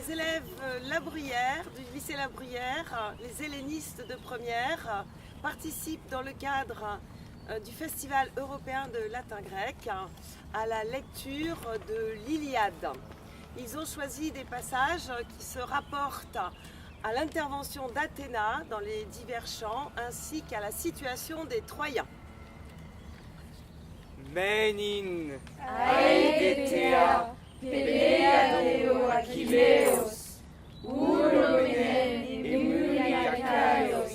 les élèves La Bruyère, du lycée La Bruyère, les hellénistes de première, participent dans le cadre du Festival européen de latin grec à la lecture de l'Iliade. Ils ont choisi des passages qui se rapportent à l'intervention d'Athéna dans les divers chants ainsi qu'à la situation des Troyens. Menin, Aegetea, Peleadeo Achilleos, Uromenen Emuliakaios,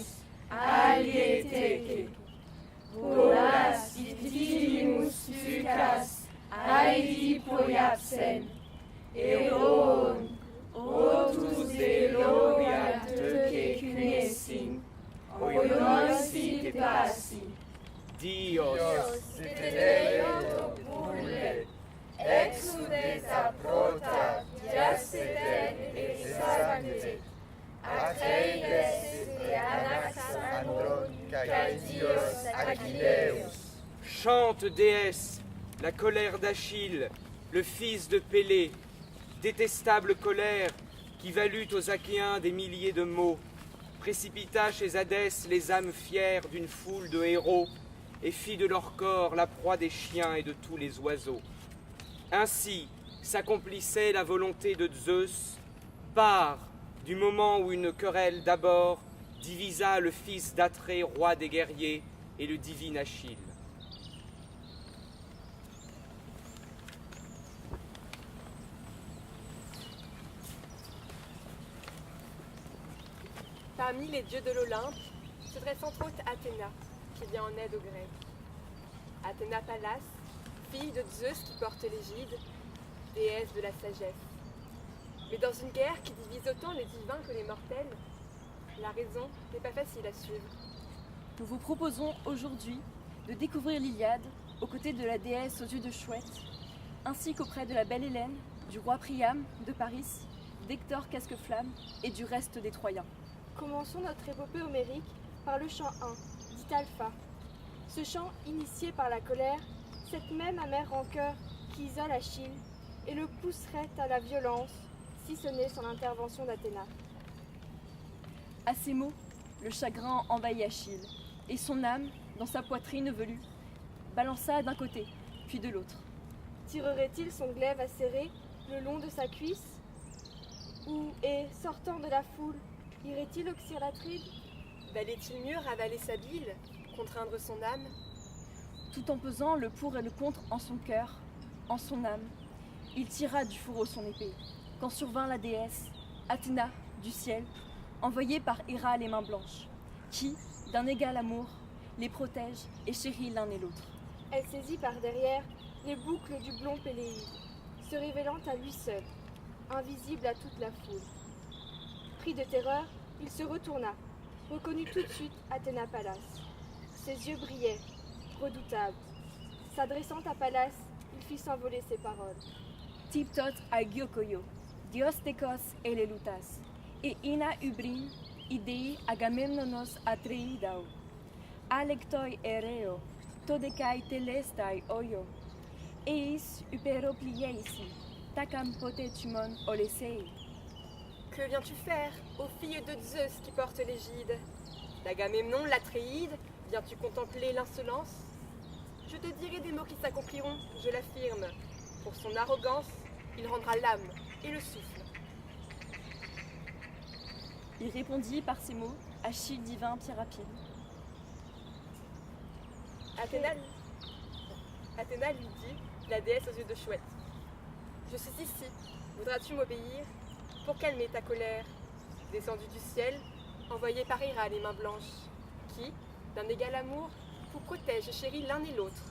Alieteke, Polas Itimus Sucas, Aedi Poiapsen, Eon, Otus Eloia Teke Knesin, Oiosi Tepasi, Dios, Teteleo Bulle, Exudes aprota, Diaceten et Sancte, Atreides et Anaxandron, Caedios Achilleus. chante déesse, la colère d'Achille, le fils de Pélée, détestable colère qui valut aux Achéens des milliers de maux, précipita chez Hadès les âmes fières d'une foule de héros et fit de leur corps la proie des chiens et de tous les oiseaux. Ainsi s'accomplissait la volonté de Zeus, part du moment où une querelle d'abord divisa le fils d'Atrée, roi des guerriers, et le divin Achille. Parmi les dieux de l'Olympe se dresse entre autres Athéna, qui vient en aide aux Grecs. Athéna Pallas, fille de Zeus qui porte l'égide, déesse de la sagesse. Mais dans une guerre qui divise autant les divins que les mortels, la raison n'est pas facile à suivre. Nous vous proposons aujourd'hui de découvrir l'Iliade aux côtés de la déesse aux yeux de chouette, ainsi qu'auprès de la belle Hélène, du roi Priam de Paris, d'Hector Casqueflamme et du reste des Troyens. Commençons notre épopée homérique par le chant 1, dit Alpha. Ce chant, initié par la colère, cette même amère rancœur qui isole Achille et le pousserait à la violence, si ce n'est son intervention d'Athéna. À ces mots, le chagrin envahit Achille, et son âme, dans sa poitrine velue, balança d'un côté, puis de l'autre. Tirerait-il son glaive acéré le long de sa cuisse? Ou, et, sortant de la foule, irait-il oxyre l'Atride? Valait-il mieux ravaler sa bile, contraindre son âme? Tout en pesant le pour et le contre en son cœur, en son âme, il tira du fourreau son épée, quand survint la déesse, Athéna, du ciel, envoyée par Héra les mains blanches, qui, d'un égal amour, les protège et chérit l'un et l'autre. Elle saisit par derrière les boucles du blond Péléide, se révélant à lui seul, invisible à toute la foule. Pris de terreur, il se retourna, reconnut tout de suite Athéna Pallas. Ses yeux brillaient, redoutables. S'adressant à Pallas, il fit s'envoler ses paroles. Tiptot agiokoyo, dios tekos elelutas, et ina ubrin, idei agamemnonos atreidao. Alektoi ereo, todekai telestai oyo, eis uperoplieisi, takam potetumon olesei. Que viens-tu faire, ô fille de Zeus qui porte l'égide? D'Agamemnon, l'Atréide, viens-tu contempler l'insolence? Je te dirai des mots qui s'accompliront, je l'affirme. Pour son arrogance, il rendra l'âme et le souffle. Il répondit par ces mots, Achille divin pied rapide. Athéna lui dit, la déesse aux yeux de chouette. Je suis ici, voudras-tu m'obéir pour calmer ta colère, descendu du ciel, envoyé par Héra les mains blanches, qui, d'un égal amour, vous protège et chérit l'un et l'autre.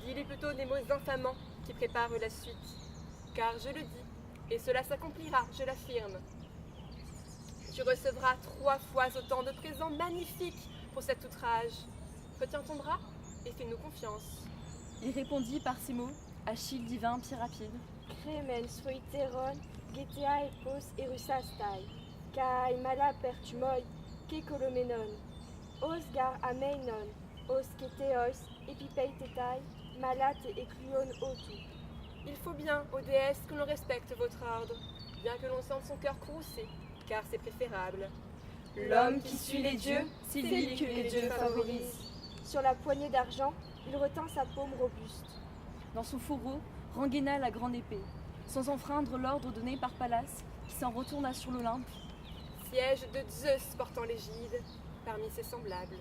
Dis-lui plutôt des mots infamants qui préparent la suite, car je le dis, et cela s'accomplira, je l'affirme. Tu recevras 3 fois autant de présents magnifiques pour cet outrage. Retiens ton bras et fais-nous confiance. Il répondit par ces mots, Achille divin pied rapide. Cremen soiteron, getea epos erusastai, kai mala pertumoi, kekolomenon, os gar ameinon, os keteos, epipeitetai, malate ecluon otu. Il faut bien, ô déesse, que l'on respecte votre ordre. bien que l'on sente son cœur crousser, car c'est préférable. L'homme qui suit les dieux, c'est lui que les dieux favorisent. Sur la poignée d'argent, il retint sa paume robuste. Dans son fourreau rengaina la grande épée, sans enfreindre l'ordre donné par Pallas, qui s'en retourna sur l'Olympe. Siège de Zeus portant l'égide parmi ses semblables.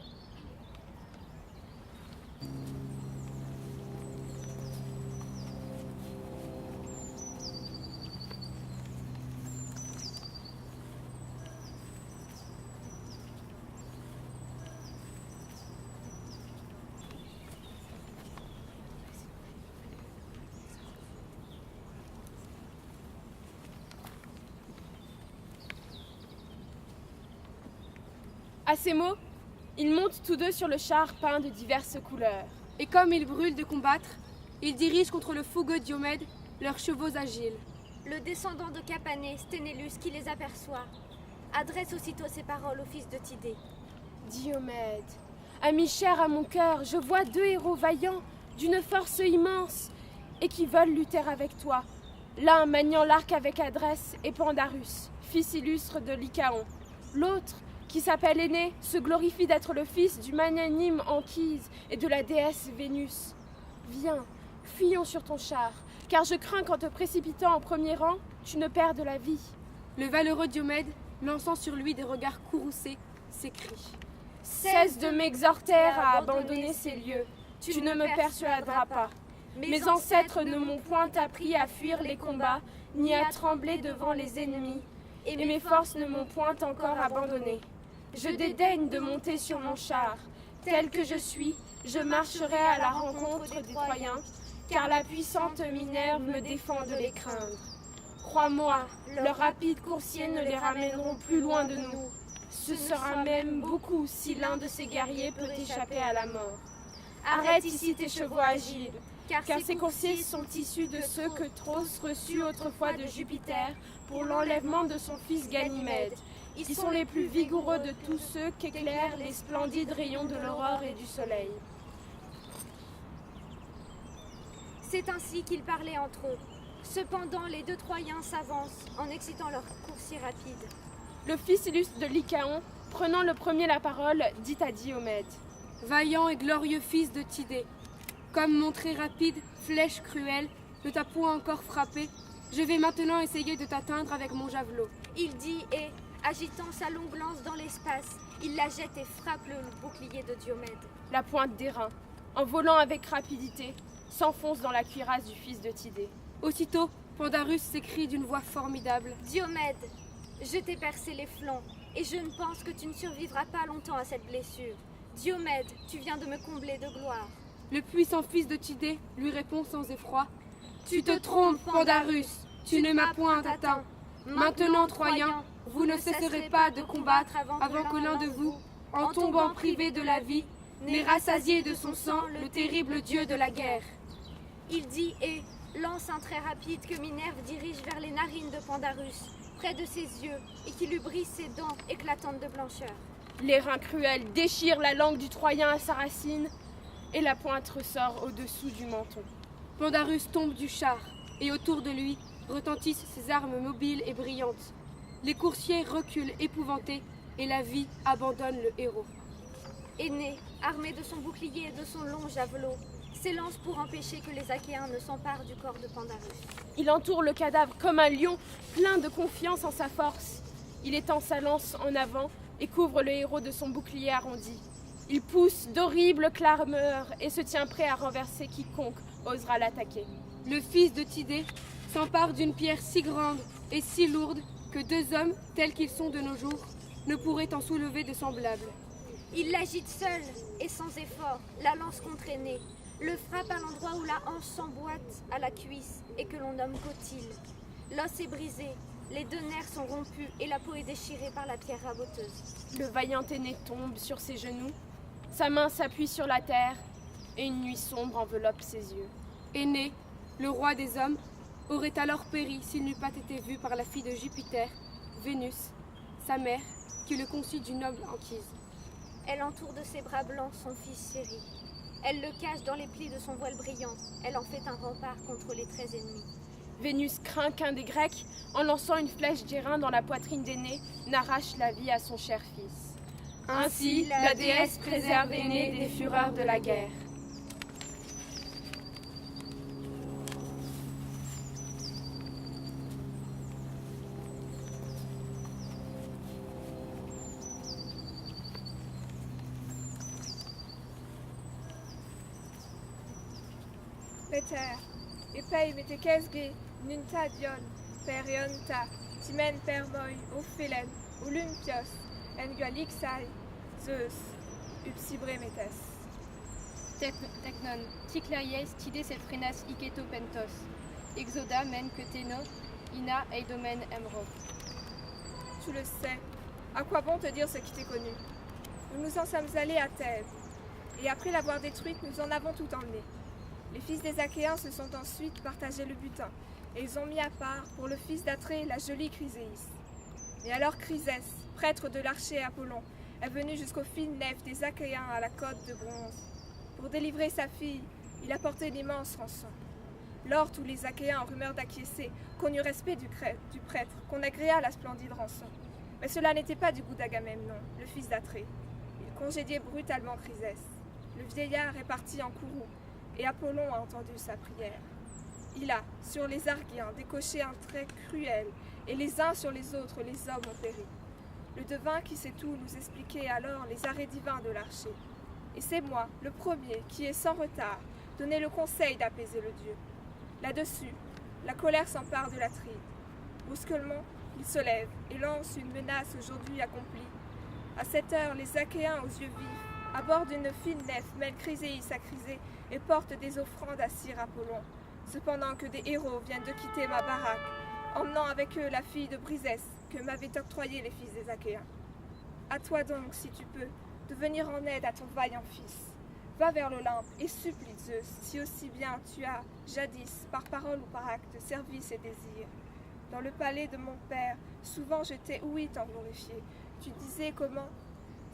À ces mots, ils montent tous deux sur le char peint de diverses couleurs. Et comme ils brûlent de combattre, ils dirigent contre le fougueux Diomède leurs chevaux agiles. Le descendant de Capanée, Sténélus, qui les aperçoit, adresse aussitôt ces paroles au fils de Tidée. Diomède, ami cher à mon cœur, je vois deux héros vaillants, d'une force immense, et qui veulent lutter avec toi. L'un maniant l'arc avec adresse est Pandarus, fils illustre de Lycaon. L'autre, qui s'appelle Énée, se glorifie d'être le fils du magnanime Anchise et de la déesse Vénus. Viens, fuyons sur ton char, car je crains qu'en te précipitant en premier rang, tu ne perdes la vie. Le valeureux Diomède, lançant sur lui des regards courroucés, s'écrie. Cesse de m'exhorter à abandonner ces lieux, tu ne me persuaderas pas. Mes ancêtres ne m'ont point appris à fuir les combats, ni à trembler devant les ennemis, et mes forces ne m'ont point encore abandonné. Je dédaigne de monter sur mon char. Tel que je suis, je marcherai à la rencontre des Troyens, car la puissante Minerve me défend de les craindre. Crois-moi, leurs rapides coursiers ne les ramèneront plus loin de nous. Ce sera même beaucoup si l'un de ces guerriers peut échapper à la mort. Arrête ici tes chevaux agiles, car ces coursiers sont issus de ceux que Tros reçut autrefois de Jupiter pour l'enlèvement de son fils Ganymède. Ils sont les plus vigoureux de tous ceux qu'éclairent les splendides rayons de l'aurore et du soleil. C'est ainsi qu'ils parlaient entre eux. Cependant, les deux Troyens s'avancent en excitant leurs coursiers rapides. Le fils illustre de Lycaon, prenant le premier la parole, dit à Diomède. Vaillant et glorieux fils de Tidée, comme mon trait rapide, flèche cruelle, ne t'a point encore frappé, je vais maintenant essayer de t'atteindre avec mon javelot. Il dit et, agitant sa longue lance dans l'espace, il la jette et frappe le bouclier de Diomède. La pointe d'airain, en volant avec rapidité, s'enfonce dans la cuirasse du fils de Tidée. Aussitôt, Pandarus s'écrie d'une voix formidable. Diomède, je t'ai percé les flancs, et je ne pense que tu ne survivras pas longtemps à cette blessure. Diomède, tu viens de me combler de gloire. Le puissant fils de Tidée lui répond sans effroi. Tu te trompes, Pandarus, tu ne m'as point atteint. Maintenant, Troyens, vous ne cesserez pas de combattre avant que l'un de vous, en tombant privé de la vie, n'ait rassasié de son sang le terrible dieu de la guerre. Il dit et lance un trait rapide que Minerve dirige vers les narines de Pandarus, près de ses yeux, et qui lui brise ses dents éclatantes de blancheur. L'airain cruel déchire la langue du Troyen à sa racine, et la pointe ressort au-dessous du menton. Pandarus tombe du char, et autour de lui retentissent ses armes mobiles et brillantes. Les coursiers reculent épouvantés, et la vie abandonne le héros. Énée, armé de son bouclier et de son long javelot, s'élance pour empêcher que les Achéens ne s'emparent du corps de Pandarus. Il entoure le cadavre comme un lion, plein de confiance en sa force. Il étend sa lance en avant et couvre le héros de son bouclier arrondi. Il pousse d'horribles clameurs et se tient prêt à renverser quiconque osera l'attaquer. Le fils de Tidée s'empare d'une pierre si grande et si lourde que deux hommes, tels qu'ils sont de nos jours, ne pourraient en soulever de semblables. Il l'agite seul et sans effort, la lance contre Énée, le frappe à l'endroit où la hanche s'emboîte à la cuisse et que l'on nomme cotyle. L'os est brisé, les deux nerfs sont rompus et la peau est déchirée par la pierre raboteuse. Le vaillant Énée tombe sur ses genoux, sa main s'appuie sur la terre et une nuit sombre enveloppe ses yeux. Énée, le roi des hommes, aurait alors péri s'il n'eût pas été vu par la fille de Jupiter, Vénus, sa mère, qui le conçut d'une noble Anchise. Elle entoure de ses bras blancs son fils chéri. Elle le cache dans les plis de son voile brillant. Elle en fait un rempart contre les traits ennemis. Vénus craint qu'un des Grecs, en lançant une flèche d'airain dans la poitrine d'Énée, n'arrache la vie à son cher fils. Ainsi, la déesse préserve Énée des fureurs de la guerre. Peter, epei metekesge, nunta dion, perionta, timen permoi, ophelen, olympios, engualixai, Zeus, upsibremetes. Teknon, tikleries tides et frenas iketo pentos, exoda men que teno, ina eidomen emro. Tu le sais, à quoi bon te dire ce qui t'est connu? Nous nous en sommes allés à Thèbes, et après l'avoir détruite, nous en avons tout emmené. Les fils des Achéens se sont ensuite partagé le butin, et ils ont mis à part, pour le fils d'Atrée, la jolie Chryséis. Et alors Chrysès, prêtre de l'archer Apollon, est venu jusqu'aux fines nefs des Achéens à la côte de bronze. Pour délivrer sa fille, il a porté une immense rançon. Lors tous les Achéens, en rumeur d'acquiescer, connurent respect du prêtre, qu'on agréa la splendide rançon. Mais cela n'était pas du goût d'Agamemnon, le fils d'Atrée. Il congédiait brutalement Chrysès. Le vieillard est parti en courroux, et Apollon a entendu sa prière. Il a, sur les Argiens, décoché un trait cruel, et les uns sur les autres, les hommes ont péri. Le devin qui sait tout nous expliquait alors les arrêts divins de l'archer. Et c'est moi, le premier, qui ai sans retard donné le conseil d'apaiser le dieu. Là-dessus, la colère s'empare de l'Atride. Brusquement, il se lève et lance une menace aujourd'hui accomplie. À cette heure, les Achéens aux yeux vifs, à bord d'une fine nef, mêlent Chryséis à Chrysé et portent des offrandes à Sire Apollon, cependant que des héros viennent de quitter ma baraque, emmenant avec eux la fille de Brisès que m'avaient octroyée les fils des Achéens. À toi donc, si tu peux, de venir en aide à ton vaillant fils. Va vers l'Olympe et supplie Zeus, si aussi bien tu as, jadis, par parole ou par acte, servi ses désirs. Dans le palais de mon père, souvent je t'ai ouï t'en glorifier. Tu disais comment,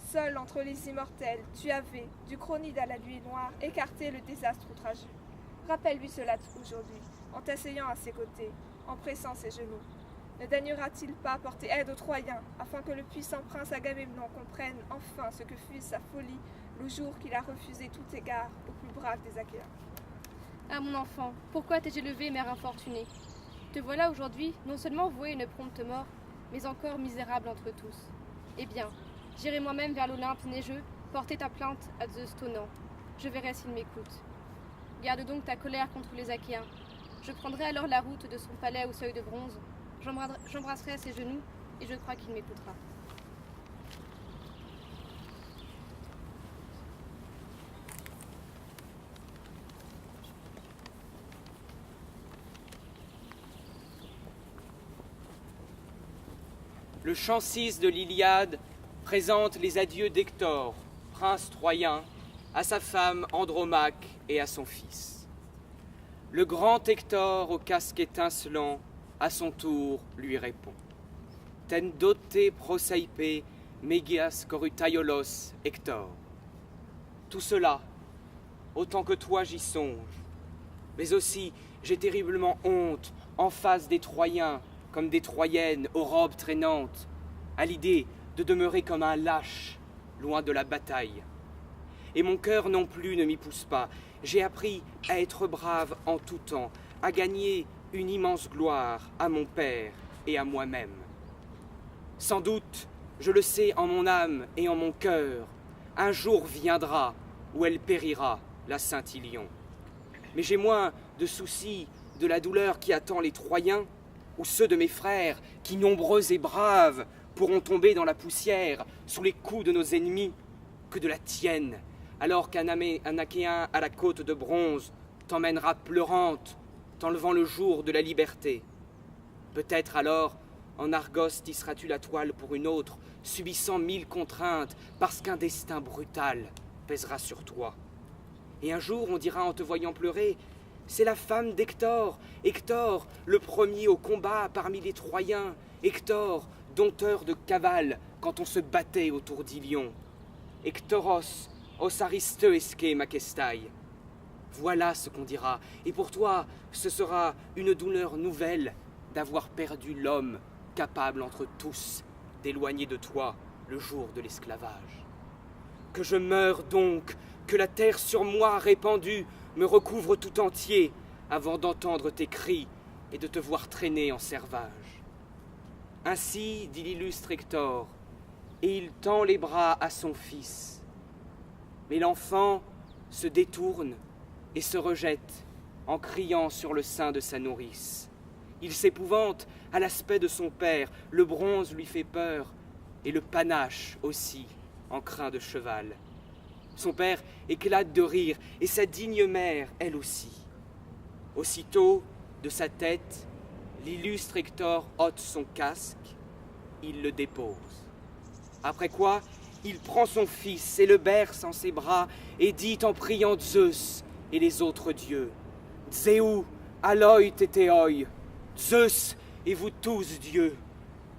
seul entre les immortels, tu avais, du Cronide à la nuit noire, écarté le désastre outrageux. Rappelle-lui cela aujourd'hui, en t'asseyant à ses côtés, en pressant ses genoux. Ne daignera-t-il pas porter aide aux Troyens, afin que le puissant prince Agamemnon comprenne enfin ce que fut sa folie le jour qu'il a refusé tout égard au plus brave des Achéens? Ah mon enfant, pourquoi t'ai-je élevé, mère infortunée? Te voilà aujourd'hui non seulement voué à une prompte mort, mais encore misérable entre tous. Eh bien, j'irai moi-même vers l'Olympe neigeux, porter ta plainte à Zeus tonnant. Je verrai s'il m'écoute. Garde donc ta colère contre les Achéens. Je prendrai alors la route de son palais au seuil de bronze. J'embrasserai à ses genoux et je crois qu'il m'écoutera. Le chant 6 de l'Iliade présente les adieux d'Hector, prince troyen, à sa femme Andromaque et à son fils. Le grand Hector au casque étincelant, à son tour, lui répond. Ten dote prosaipe, megias corutaiolos, Hector. Tout cela, autant que toi j'y songe. Mais aussi, j'ai terriblement honte, en face des Troyens, comme des Troyennes aux robes traînantes, à l'idée de demeurer comme un lâche, loin de la bataille. Et mon cœur non plus ne m'y pousse pas. J'ai appris à être brave en tout temps, à gagner une immense gloire à mon père et à moi-même. Sans doute, je le sais en mon âme et en mon cœur, un jour viendra où elle périra, la Saint-Ilion. Mais j'ai moins de soucis de la douleur qui attend les Troyens, ou ceux de mes frères qui, nombreux et braves, pourront tomber dans la poussière sous les coups de nos ennemis, que de la tienne, alors qu'un Achéen à la côte de bronze t'emmènera pleurante, t'enlevant le jour de la liberté. Peut-être alors, en Argos tisseras-tu la toile pour une autre, subissant 1000 contraintes, parce qu'un destin brutal pèsera sur toi. Et un jour, on dira en te voyant pleurer, c'est la femme d'Hector, Hector, le premier au combat parmi les Troyens, Hector, dompteur de cavales quand on se battait autour d'Ilion. Hectoros, os aristeesque makestai. Voilà ce qu'on dira. Et pour toi, ce sera une douleur nouvelle d'avoir perdu l'homme capable entre tous d'éloigner de toi le jour de l'esclavage. Que je meure donc, que la terre sur moi répandue me recouvre tout entier avant d'entendre tes cris et de te voir traîner en servage. Ainsi dit l'illustre Hector, et il tend les bras à son fils. Mais l'enfant se détourne et se rejette en criant sur le sein de sa nourrice. Il s'épouvante à l'aspect de son père, le bronze lui fait peur, et le panache aussi en crin de cheval. Son père éclate de rire, et sa digne mère, elle aussi. Aussitôt, de sa tête, l'illustre Hector ôte son casque, il le dépose. Après quoi, il prend son fils et le berce en ses bras et dit en priant Zeus et les autres dieux, « Zéou, Aloi Tétéoi, Zeus et vous tous dieux,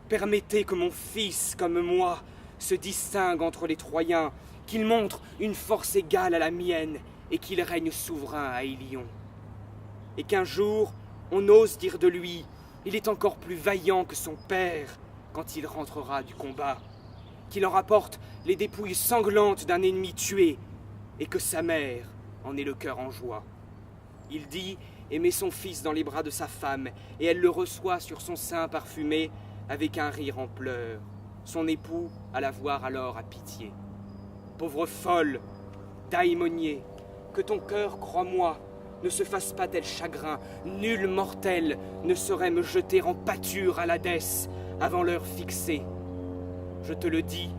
permettez que mon fils, comme moi, se distingue entre les Troyens, qu'il montre une force égale à la mienne et qu'il règne souverain à Ilion. Et qu'un jour, on ose dire de lui, il est encore plus vaillant que son père quand il rentrera du combat, qu'il en rapporte les dépouilles sanglantes d'un ennemi tué et que sa mère en ait le cœur en joie. Il dit et met son fils dans les bras de sa femme et elle le reçoit sur son sein parfumé avec un rire en pleurs. Son époux, à la voir alors, a pitié. Pauvre folle, daïmonier, que ton cœur, crois-moi, ne se fasse pas tel chagrin. Nul mortel ne saurait me jeter en pâture à l'Hadès avant l'heure fixée. Je te le dis,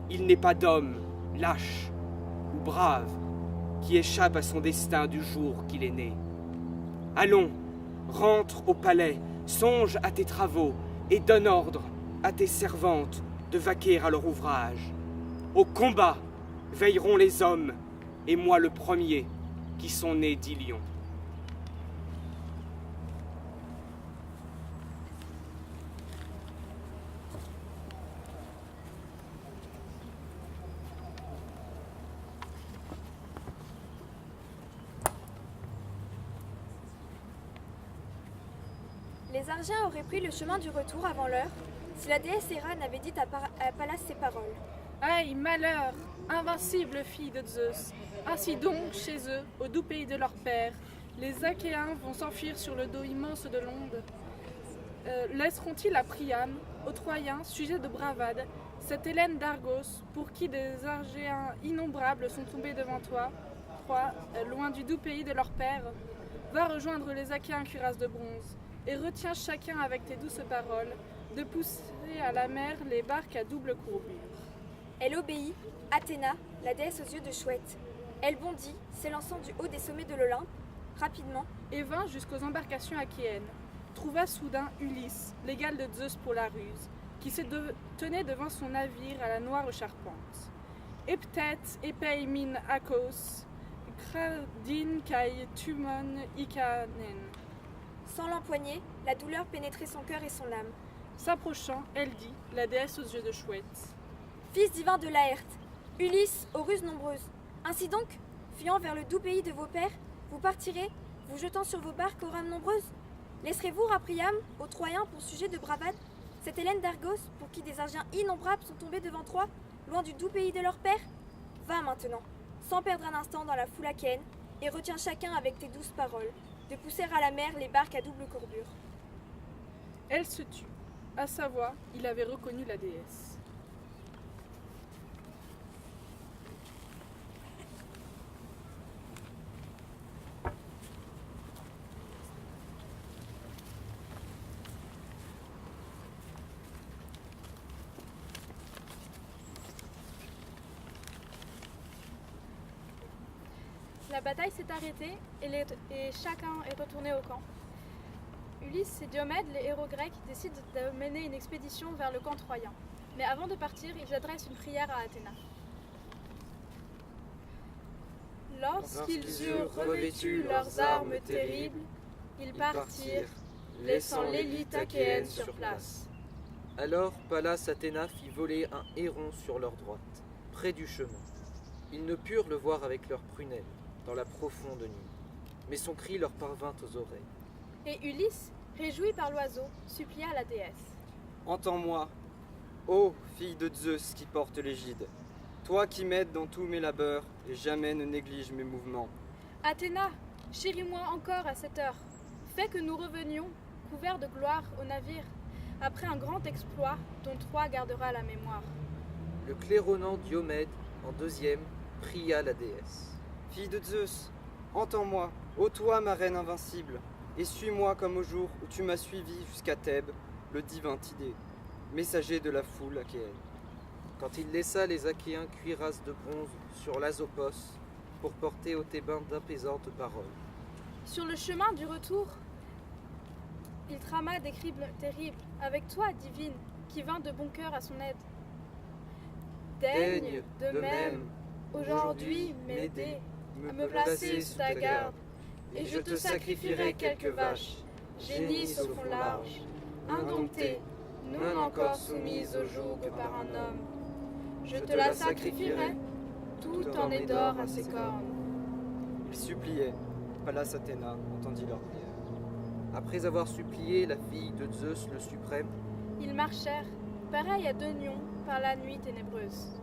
il n'est pas d'homme, lâche ou brave, qui échappe à son destin du jour qu'il est né. Allons, rentre au palais, songe à tes travaux et donne ordre à tes servantes de vaquer à leur ouvrage. Au combat veilleront les hommes, et moi le premier, qui sont nés d'Ilion. Les Argiens auraient pris le chemin du retour avant l'heure, si la déesse Héra n'avait dit à Pallas ces paroles. Aïe, malheur, invincible fille de Zeus. Ainsi donc, chez eux, au doux pays de leur père, les Achéens vont s'enfuir sur le dos immense de l'onde. Laisseront-ils à Priam, aux Troyens, sujet de bravade, cette Hélène d'Argos, pour qui des Argéens innombrables sont tombés devant toi, loin du doux pays de leur père? Va rejoindre les Achéens cuirasses de bronze, et retiens chacun avec tes douces paroles de pousser à la mer les barques à double courbure. Elle obéit, Athéna, la déesse aux yeux de chouette. Elle bondit, s'élançant du haut des sommets de l'Olympe, rapidement, et vint jusqu'aux embarcations achéennes. Trouva soudain Ulysse, l'égal de Zeus pour la ruse, qui se tenait devant son navire à la noire charpente. Eptète, épei min akos, kradin kai tumon ikanen. Sans l'empoigner, la douleur pénétrait son cœur et son âme. S'approchant, elle dit, la déesse aux yeux de chouette. Fils divin de Laërte, Ulysse aux ruses nombreuses. Ainsi donc, fuyant vers le doux pays de vos pères, vous partirez, vous jetant sur vos barques aux rames nombreuses. Laisserez-vous à Priam, aux Troyens pour sujet de bravade, cette Hélène d'Argos pour qui des Argiens innombrables sont tombés devant Troie, loin du doux pays de leur père? Va maintenant, sans perdre un instant dans la foule achéenne, et retiens chacun avec tes douces paroles, de pousser à la mer les barques à double courbure. Elle se tut. À sa voix, il avait reconnu la déesse. La bataille s'est arrêtée et chacun est retourné au camp. Ulysse et Diomède, les héros grecs, décident de mener une expédition vers le camp troyen. Mais avant de partir, ils adressent une prière à Athéna. Lorsqu'ils eurent revêtu leurs armes terribles, ils partirent, laissant l'élite achéenne sur place. Alors Pallas Athéna fit voler un héron sur leur droite, près du chemin. Ils ne purent le voir avec leurs prunelles, dans la profonde nuit. Mais son cri leur parvint aux oreilles. Et Ulysse, réjoui par l'oiseau, supplia la déesse. Entends-moi, ô fille de Zeus qui porte l'égide, toi qui m'aides dans tous mes labeurs et jamais ne néglige mes mouvements. Athéna, chéris-moi encore à cette heure. Fais que nous revenions, couverts de gloire, au navire, après un grand exploit dont Troie gardera la mémoire. Le claironnant Diomède, en deuxième, pria la déesse. Fille de Zeus, entends-moi, ô toi ma reine invincible, et suis-moi comme au jour où tu m'as suivi jusqu'à Thèbes, le divin Tidée, messager de la foule achéenne. Quand il laissa les Achéens cuirasses de bronze sur l'Azopos pour porter aux Thébains d'apaisantes paroles. Sur le chemin du retour, il trama des cris terribles, avec toi, divine, qui vint de bon cœur à son aide. Daigne, de même, aujourd'hui m'aider à me placer sous ta garde, et je te sacrifierai quelques vaches, génisses au fond large, indomptées, non encore soumises au joug par un homme. Je te la sacrifierai, tout ornée d'or à ses cornes. Ils suppliaient, Pallas Athéna entendit leur prière. Après avoir supplié la fille de Zeus le suprême, ils marchèrent, pareils à deux lions, par la nuit ténébreuse.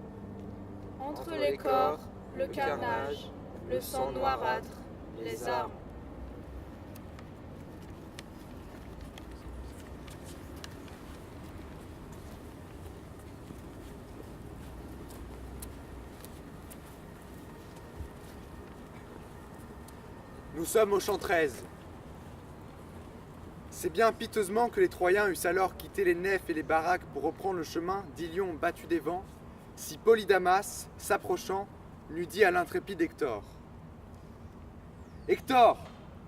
Entre les corps, le carnage, le sang noirâtre, les armes. Nous sommes au champ 13. C'est bien piteusement que les Troyens eussent alors quitté les nefs et les baraques pour reprendre le chemin d'Ilion battu des vents, si Polydamas, s'approchant, n'eût dit à l'intrépide Hector. Hector,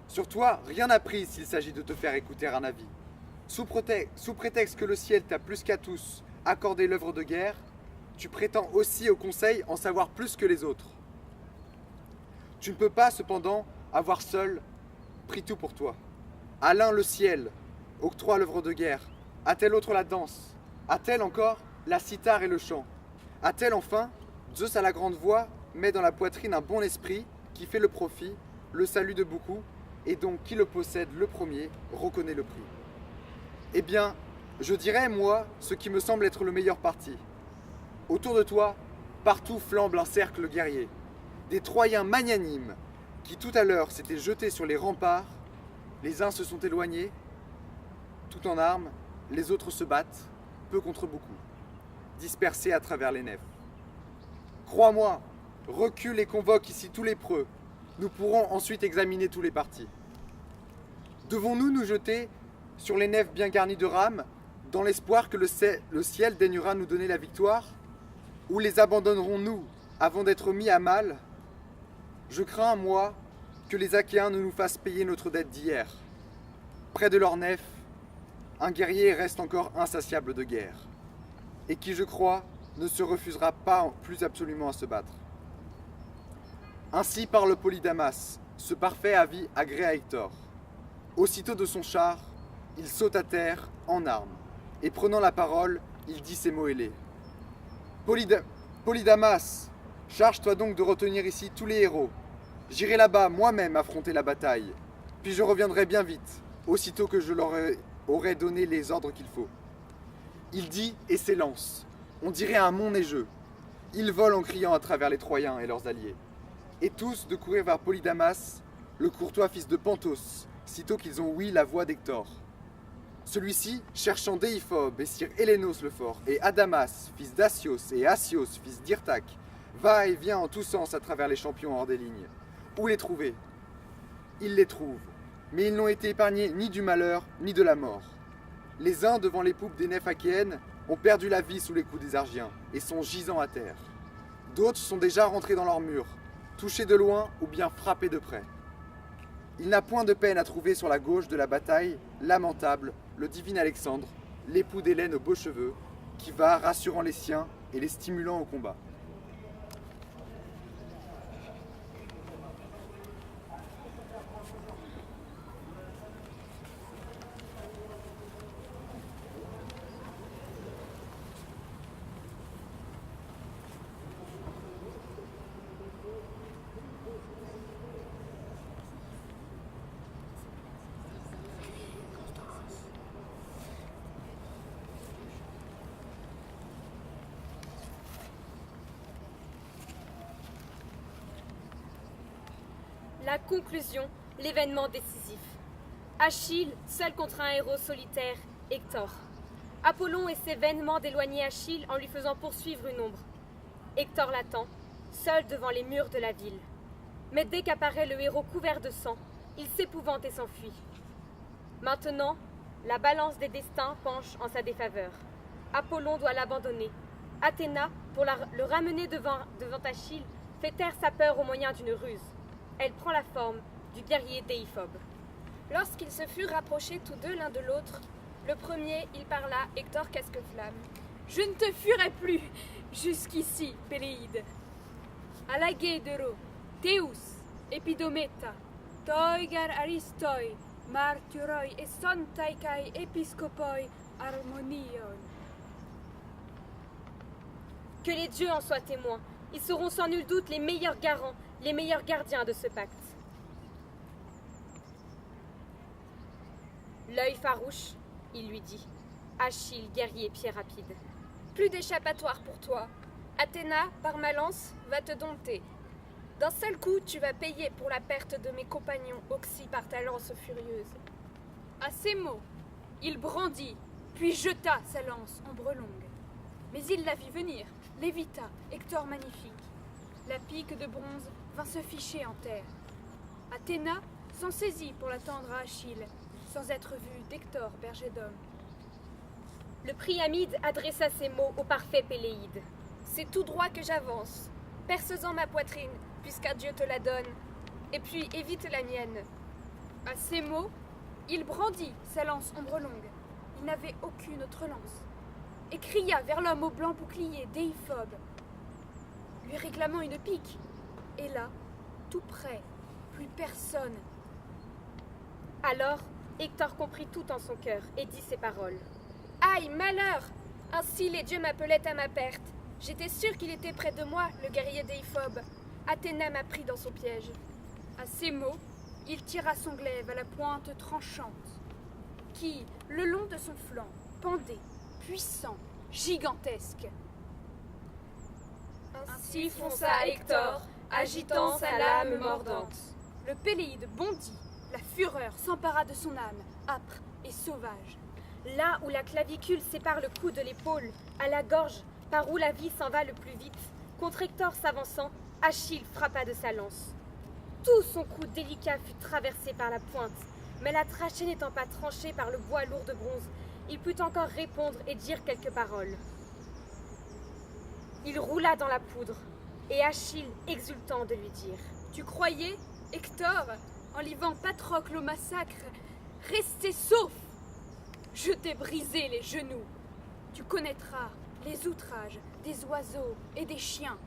sur toi, rien n'a pris s'il s'agit de te faire écouter un avis. Sous prétexte que le ciel t'a plus qu'à tous accordé l'œuvre de guerre, tu prétends aussi au conseil en savoir plus que les autres. Tu ne peux pas, cependant, avoir seul pris tout pour toi. À l'un le ciel octroie l'œuvre de guerre, à tel autre la danse, à tel encore la cithare et le chant, à tel enfin Zeus à la grande voix met dans la poitrine un bon esprit qui fait le profit, le salut de beaucoup, et donc qui le possède le premier reconnaît le prix. Eh bien, je dirais, moi, ce qui me semble être le meilleur parti. Autour de toi, partout flambe un cercle guerrier, des Troyens magnanimes qui tout à l'heure s'étaient jetés sur les remparts. Les uns se sont éloignés, tout en armes, les autres se battent, peu contre beaucoup, dispersés à travers les nefs. Crois-moi, recule et convoque ici tous les preux, nous pourrons ensuite examiner tous les partis. Devons-nous nous jeter sur les nefs bien garnies de rames, dans l'espoir que le ciel daignera nous donner la victoire, ou les abandonnerons-nous avant d'être mis à mal? Je crains, moi, que les Achéens ne nous fassent payer notre dette d'hier. Près de leur nef, un guerrier reste encore insatiable de guerre, et qui, je crois, ne se refusera pas plus absolument à se battre. Ainsi parle Polydamas, ce parfait avis agrée à Hector. Aussitôt de son char, il saute à terre, en armes, et prenant la parole, il dit ces mots ailés. Polydamas, charge-toi donc de retenir ici tous les héros. J'irai là-bas moi-même affronter la bataille, puis je reviendrai bien vite, aussitôt que je leur aurai donné les ordres qu'il faut. Il dit et s'élance, on dirait un mont neigeux. Il vole en criant à travers les Troyens et leurs alliés. Et tous de courir vers Polydamas, le courtois fils de Panthos, sitôt qu'ils ont ouï la voix d'Hector. Celui-ci, cherchant Déiphobe et sire Hélénos le fort, et Adamas, fils d'Asios, et Asios, fils d'Irtac, va et vient en tous sens à travers les champions hors des lignes. Où les trouver? Ils les trouvent, mais ils n'ont été épargnés ni du malheur, ni de la mort. Les uns, devant les poupes des nefs achéennes, ont perdu la vie sous les coups des Argiens, et sont gisants à terre. D'autres sont déjà rentrés dans leurs murs, touchés de loin ou bien frappés de près. Il n'a point de peine à trouver sur la gauche de la bataille, lamentable, le divin Alexandre, l'époux d'Hélène aux beaux cheveux, qui va rassurant les siens et les stimulant au combat. La conclusion, l'événement décisif. Achille, seul contre un héros solitaire, Hector. Apollon essaie vainement d'éloigner Achille en lui faisant poursuivre une ombre. Hector l'attend, seul devant les murs de la ville. Mais dès qu'apparaît le héros couvert de sang, il s'épouvante et s'enfuit. Maintenant, la balance des destins penche en sa défaveur. Apollon doit l'abandonner. Athéna, pour le ramener devant Achille, fait taire sa peur au moyen d'une ruse. Elle prend la forme du guerrier Déiphobe. Lorsqu'ils se furent rapprochés tous deux l'un de l'autre, le premier, il parla, Hector Casqueflamme. Je ne te fuirai plus jusqu'ici, Péléide. Alaguedero, Théus, Epidometa, Toigar Aristoi, Martyroi et Sontai kai Episcopoi Harmonion. Que les dieux en soient témoins. Ils seront sans nul doute les meilleurs garants, les meilleurs gardiens de ce pacte. L'œil farouche, il lui dit. Achille, guerrier, pied rapide. Plus d'échappatoire pour toi. Athéna, par ma lance, va te dompter. D'un seul coup, tu vas payer pour la perte de mes compagnons oxy par ta lance furieuse. À ces mots, il brandit, puis jeta sa lance ombre longue. Mais il la vit venir, l'évita, Hector magnifique. La pique de bronze vint se ficher en terre. Athéna s'en saisit pour la tendre à Achille, sans être vue d'Hector, berger d'homme. Le Priamide adressa ces mots au parfait Péléide. C'est tout droit que j'avance. Perce-en ma poitrine, puisqu'un dieu te la donne, et puis évite la mienne. À ces mots, il brandit sa lance ombre longue. Il n'avait aucune autre lance. Et cria vers l'homme au blanc bouclier, Déiphobe, lui réclamant une pique. Et là, tout près, plus personne. Alors, Hector comprit tout en son cœur et dit ces paroles. Aïe, malheur! Ainsi les dieux m'appelaient à ma perte. J'étais sûre qu'il était près de moi, le guerrier Déiphobe. Athéna m'a pris dans son piège. À ces mots, il tira son glaive à la pointe tranchante, qui, le long de son flanc, pendait, puissant, gigantesque. Ainsi fonça Hector, agitant sa lame mordante. Le Péléide bondit, la fureur s'empara de son âme, âpre et sauvage. Là où la clavicule sépare le cou de l'épaule, à la gorge, par où la vie s'en va le plus vite, contre Hector s'avançant, Achille frappa de sa lance. Tout son cou délicat fut traversé par la pointe, mais la trachée n'étant pas tranchée par le bois lourd de bronze, il put encore répondre et dire quelques paroles. Il roula dans la poudre, et Achille, exultant de lui dire « Tu croyais, Hector, en livrant Patrocle au massacre, rester sauf? Je t'ai brisé les genoux. Tu connaîtras les outrages des oiseaux et des chiens,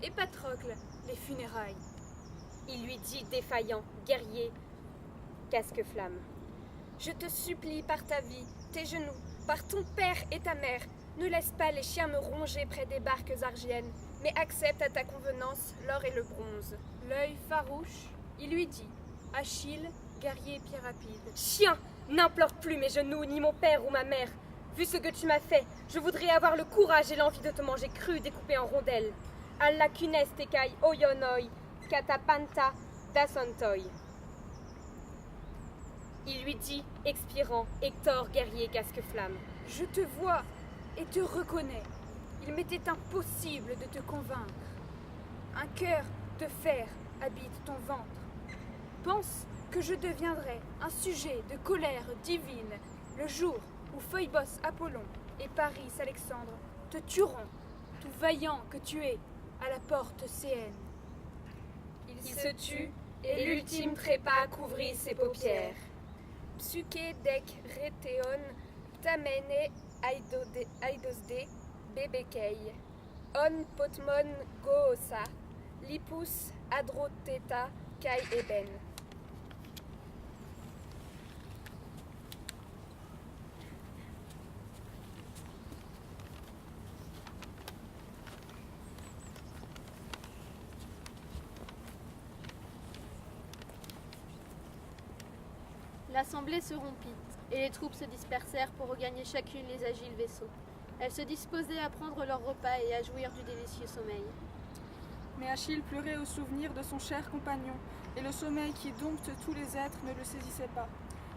et Patrocle, les funérailles. » Il lui dit défaillant, guerrier, Casqueflamme. Je te supplie par ta vie, tes genoux, par ton père et ta mère, ne laisse pas les chiens me ronger près des barques argiennes, mais accepte à ta convenance l'or et le bronze. L'œil farouche, il lui dit, Achille, guerrier pied rapide. Chien, n'implore plus mes genoux, ni mon père ou ma mère. Vu ce que tu m'as fait, je voudrais avoir le courage et l'envie de te manger cru, découpé en rondelles. Alla kunes tekai oyonoi, katapanta dasantoi. Il lui dit, expirant, Hector, guerrier Casqueflamme. Je te vois et te reconnais. Il m'était impossible de te convaincre. Un cœur de fer habite ton ventre. Pense que je deviendrai un sujet de colère divine le jour où Phoebos Apollon et Paris Alexandre te tueront, tout vaillant que tu es, à la porte Céenne. Il se tut et l'ultime trépas couvrit ses paupières. Psyché dec reteon tamene aidosde bebekei. On potmon goosa, lipus adroteta kai eben. L'assemblée se rompit, et les troupes se dispersèrent pour regagner chacune les agiles vaisseaux. Elles se disposaient à prendre leur repas et à jouir du délicieux sommeil. Mais Achille pleurait au souvenir de son cher compagnon, et le sommeil qui dompte tous les êtres ne le saisissait pas.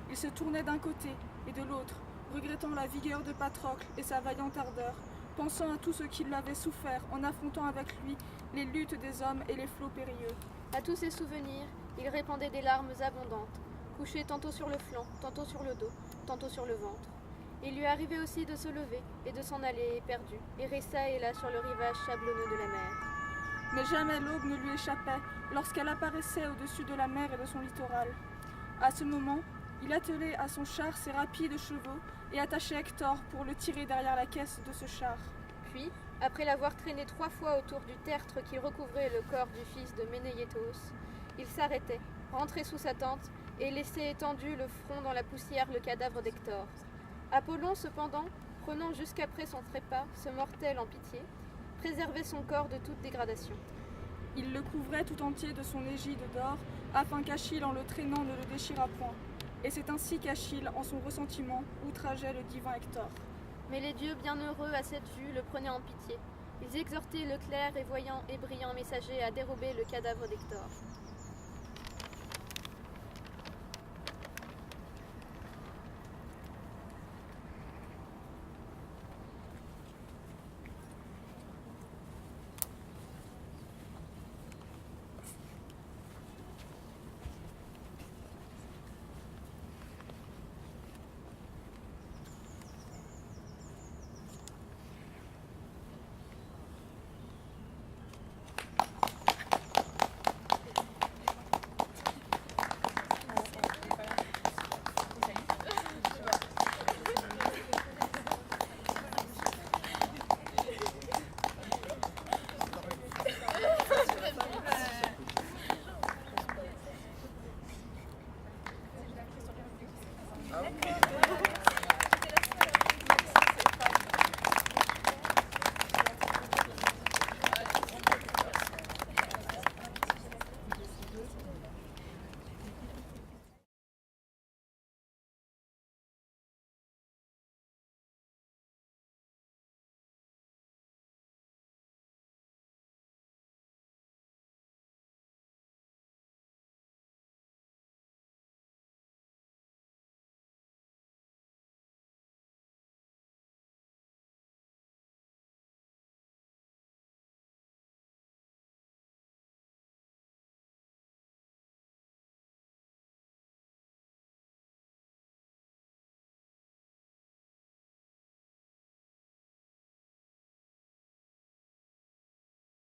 Il se tournait d'un côté et de l'autre, regrettant la vigueur de Patrocle et sa vaillante ardeur, pensant à tout ce qu'il avait souffert en affrontant avec lui les luttes des hommes et les flots périlleux. À tous ces souvenirs, il répandait des larmes abondantes, couché tantôt sur le flanc, tantôt sur le dos, tantôt sur le ventre. Il lui arrivait aussi de se lever et de s'en aller éperdu, errer çà et là sur le rivage sablonneux de la mer. Mais jamais l'aube ne lui échappait lorsqu'elle apparaissait au-dessus de la mer et de son littoral. À ce moment, il attelait à son char ses rapides chevaux et attachait Hector pour le tirer derrière la caisse de ce char. Puis, après l'avoir traîné 3 fois autour du tertre qui recouvrait le corps du fils de Ménéiétos, il s'arrêtait, rentrait sous sa tente et laissait étendu le front dans la poussière le cadavre d'Hector. Apollon, cependant, prenant jusqu'après son trépas, ce mortel en pitié, préservait son corps de toute dégradation. Il le couvrait tout entier de son égide d'or, afin qu'Achille, en le traînant, ne le déchirât point. Et c'est ainsi qu'Achille, en son ressentiment, outrageait le divin Hector. Mais les dieux, bienheureux à cette vue, le prenaient en pitié. Ils exhortaient le clair et voyant et brillant messager à dérober le cadavre d'Hector.